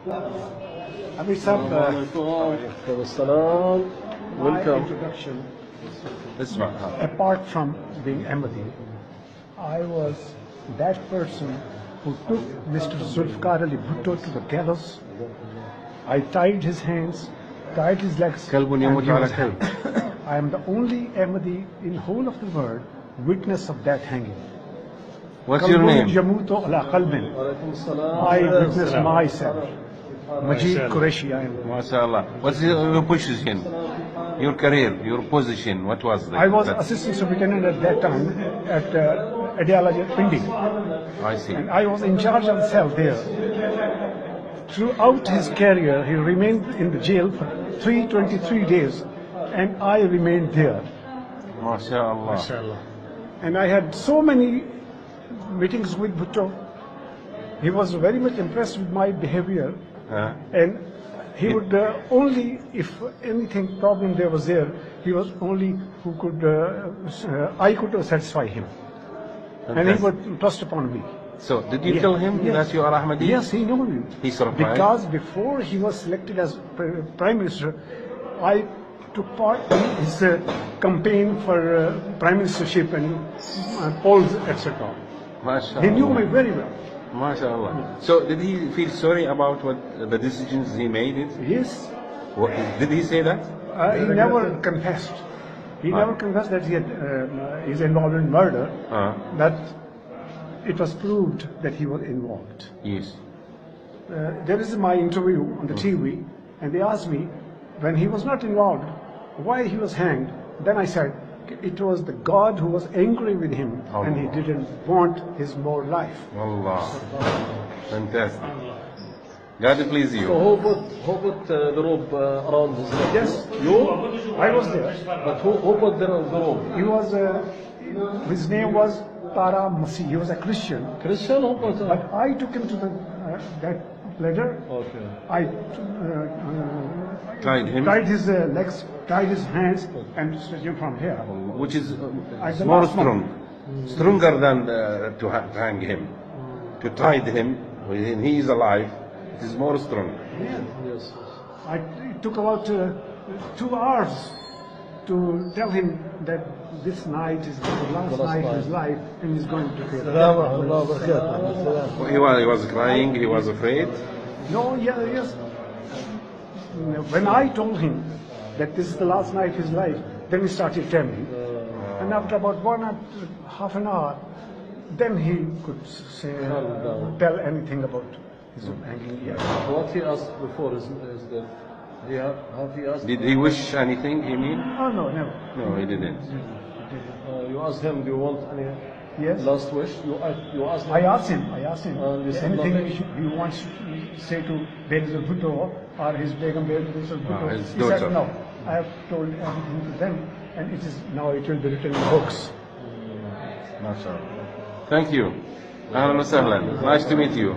Amir Sahab, my introduction, apart from being Ahmadi, I was that person who took Mr. Zulfiqar Bhutto to the gallows. I tied his hands, tied his legs, and he was hanged. I am the only Ahmadi in whole of the world witness of that hanging. What's your name? I witnessed myself. Mujid, Kuraishi, I am. MashaAllah. What's your position? Your career, your position, what was that? I was assistant superintendent at that time at ڈیالہ Pindi. I see. And I was in charge of the cell there. Throughout his career, he remained in the jail for 323 days, and I remained there. MashaAllah. And I had so many meetings with Bhutto. He was very much impressed with my behavior. And he would only, if anything problem there was there, he was only who could, I could satisfy him. And he would trust upon me. So, did you tell him that you are Ahmadi? Yes, he knew me. He surprised? Because before he was selected as Prime Minister, I took part in his campaign for Prime Ministership and polls, etc. He knew me very well. MashaAllah. So, did he feel sorry about what the decisions he made? Yes. Did he say that? He never confessed. He never confessed that he had is involved in murder. That it was proved that he was involved. Yes. There is my interview on the TV, and they asked me when he was not involved, why he was hanged. Then I said it was the God who was angry with him, and he didn't want his more life. Allah. Fantastic. God please you. So who put the rope around his neck? Yes. You? I was there. But who put the rope? He was, his name was Tara Masih. He was a Christian. Christian? Who put it? But I took him to the that ladder. Okay. I Tied him? tied his legs, tied his hands, and stretched him from here. Which is the more last strong. Stronger than to hang him. To tie him when he is alive, it is more strong. Yes. It took about 2 hours to tell him that this night is the last night of his life, and he's going to fail. He was crying, he was afraid. No, yes. When I told him that this is the last night of his life, then he started trembling. And after about 1.5 an hour, then he could say, tell anything about his hanging. What he asked before is that he asked. Did he wish anything, you mean? Oh, no, never. No, he didn't. You asked him, do you want any last wish? You asked him? I asked him. And he said anything nothing? he wants to say to Benazir Bhutto or his Begum Benazir Bhutto. his He daughter. said, no, I have told everything to them, and it will be written in books. MashaAllah. Thank you. Ahlan wa sahlan. Nice to meet you.